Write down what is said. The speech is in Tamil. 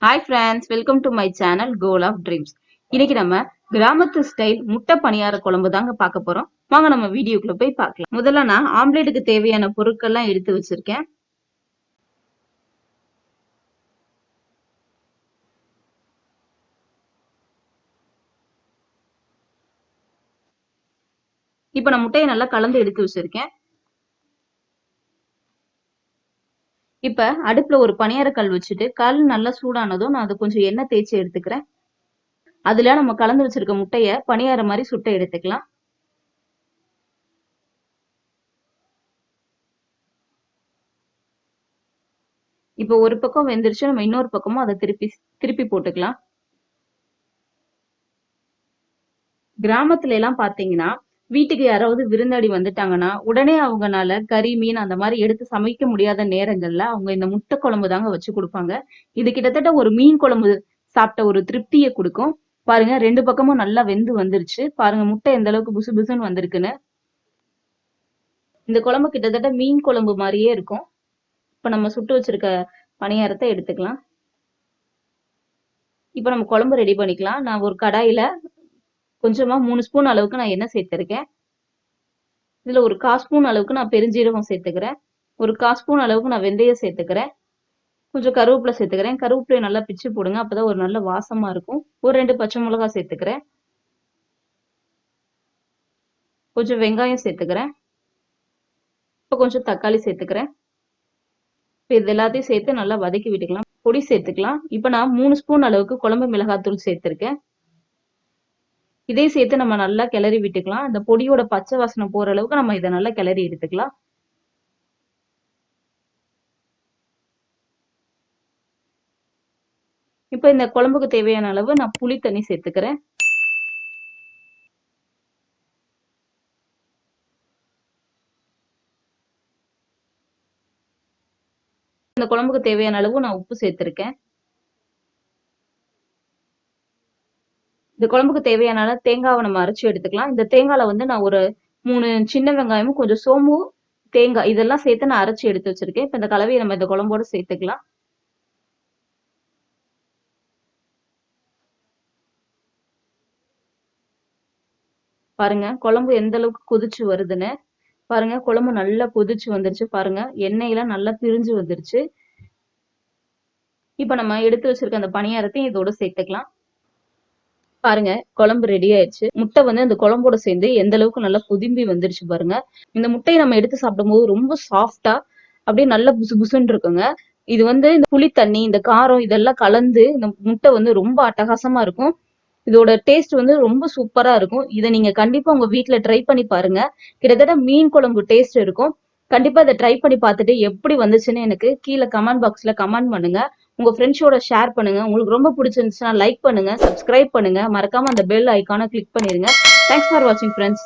Hi friends, welcome to my channel Goal of Dreams. இன்னைக்கு நம்ம கிராமத்து ஸ்டைல் முட்டை பணியார குழம்பு தாங்க பார்க்க போறோம். வாங்க நம்ம வீடியோக்குள்ள போய் பார்க்கலாம். முதல்ல நான் ஆம்லேட்டுக்கு தேவையான பொருட்கள்லாம் எடுத்து வச்சிருக்கேன். இப்போ நான் முட்டையை நல்லா கலந்து எடுத்து வச்சிருக்கேன். இப்ப அடுப்புல ஒரு பணியார கல் வச்சுட்டு கல் நல்லா சூடானதும் நான் அது கொஞ்சம் எண்ணெய் தேய்ச்சி எடுத்துக்கிறேன். அதுல நம்ம கலந்து வச்சிருக்க முட்டைய பணியார மாதிரி சுட்ட எடுத்துக்கலாம். இப்போ ஒரு பக்கம் வெந்துருச்சு, நம்ம இன்னொரு பக்கமும் அதை திருப்பி போட்டுக்கலாம். கிராமத்துல எல்லாம் பாத்தீங்கன்னா வீட்டுக்கு யாராவது விருந்தாடி வந்துட்டாங்கன்னா உடனே அவங்கனால கறி மீன் அந்த மாதிரி எடுத்து சமைக்க முடியாத நேரங்கள்ல அவங்க இந்த முட்டை குழம்பு தாங்க வச்சு கொடுப்பாங்க. இது கிட்டத்தட்ட ஒரு மீன் குழம்பு சாப்பிட்ட ஒரு திருப்தியை கொடுக்கும். பாருங்க, ரெண்டு பக்கமும் நல்லா வெந்து வந்துருச்சு. பாருங்க முட்டை எந்த அளவுக்கு புசு புசுன்னு வந்திருக்குன்னு. இந்த குழம்பு கிட்டத்தட்ட மீன் குழம்பு மாதிரியே இருக்கும். இப்ப நம்ம சுட்டு வச்சிருக்க பணியாரத்தை எடுத்துக்கலாம். இப்ப நம்ம குழம்பு ரெடி பண்ணிக்கலாம். நான் ஒரு கடாயில கொஞ்சமா 3 ஸ்பூன் அளவுக்கு நான் எண்ணெய் சேர்த்திருக்கேன். இதுல ஒரு 1/4 ஸ்பூன் அளவுக்கு நான் பெருஞ்சீரகம் சேர்த்துக்கிறேன். ஒரு 1/4 ஸ்பூன் அளவுக்கு நான் வெந்தயம் சேர்த்துக்கிறேன். கொஞ்சம் கருவேப்பிலை சேர்த்துக்கிறேன். கருவேப்பிலையை நல்லா பிச்சு போடுங்க, அப்பதான் ஒரு நல்ல வாசமா இருக்கும். ஒரு 2 பச்சை மிளகாய் சேர்த்துக்கிறேன். கொஞ்சம் வெங்காயம் சேர்த்துக்கிறேன். இப்போ கொஞ்சம் தக்காளி சேர்த்துக்கிறேன். இப்போ இது எல்லாத்தையும் சேர்த்து நல்லா வதக்கி விட்டுக்கலாம். பொடி சேர்த்துக்கலாம். இப்போ நான் 3 ஸ்பூன் அளவுக்கு குழம்பு மிளகாத்தூள் சேர்த்திருக்கேன். இதையும் சேர்த்து நம்ம நல்லா கிளறி விட்டுக்கலாம். இந்த பொடியோட பச்சை வாசனை போற அளவுக்கு நம்ம இதை நல்லா கிளறி எடுத்துக்கலாம். இப்ப இந்த குழம்புக்கு தேவையான அளவு நான் புளி தண்ணி சேர்த்துக்கிறேன். இந்த குழம்புக்கு தேவையான அளவு நான் உப்பு சேர்த்திருக்கேன். இந்த குழம்புக்கு தேவையான தேங்காவை நம்ம அரைச்சு எடுத்துக்கலாம். இந்த தேங்காயில வந்து நான் ஒரு 3 சின்ன வெங்காயமும் கொஞ்சம் சோம்பு, தேங்காய் இதெல்லாம் சேர்த்து நான் அரைச்சு எடுத்து வச்சிருக்கேன். இப்ப இந்த கலவையை நம்ம இந்த குழம்போட சேர்த்துக்கலாம். பாருங்க குழம்பு எந்த அளவுக்கு கொதிச்சு வருதுன்னு. பாருங்க குழம்பு நல்லா கொதிச்சு வந்துருச்சு. பாருங்க எண்ணெயெல்லாம் நல்லா பிரிஞ்சு வந்துருச்சு. இப்ப நம்ம எடுத்து வச்சிருக்க அந்த பணியாரத்தையும் இதோட சேர்த்துக்கலாம். பாருங்க குழம்பு ரெடி ஆயிடுச்சு. முட்டை வந்து அந்த குழம்போட சேர்ந்து எந்த அளவுக்கு நல்லா கொதிம்பி வந்துருச்சு பாருங்க. இந்த முட்டையை நம்ம எடுத்து சாப்பிடும்போது ரொம்ப சாஃப்டா அப்படியே நல்லா புசு புசுன்னு இருக்குங்க. இது வந்து இந்த புளி தண்ணி, இந்த காரம் இதெல்லாம் கலந்து இந்த முட்டை வந்து ரொம்ப அட்டகாசமா இருக்கும். இதோட டேஸ்ட் வந்து ரொம்ப சூப்பரா இருக்கும். இதை நீங்க கண்டிப்பா உங்க வீட்டுல ட்ரை பண்ணி பாருங்க. கிட்டத்தட்ட மீன் குழம்பு டேஸ்ட் இருக்கும். கண்டிப்பா இதை ட்ரை பண்ணி பார்த்துட்டு எப்படி வந்துச்சுன்னு எனக்கு கீழே கமெண்ட் பாக்ஸ்ல கமெண்ட் பண்ணுங்க. உங்க ஃப்ரெண்ட்ஸோட ஷேர் பண்ணுங்க. உங்களுக்கு ரொம்ப பிடிச்சிருந்துச்சுன்னா லைக் பண்ணுங்க, சப்ஸ்கிரைப் பண்ணுங்க, மறக்காம அந்த பெல் ஐக்கானை கிளிக் பண்ணிருங்க. தேங்க்ஸ் ஃபார் வாட்சிங் ஃப்ரெண்ட்ஸ்.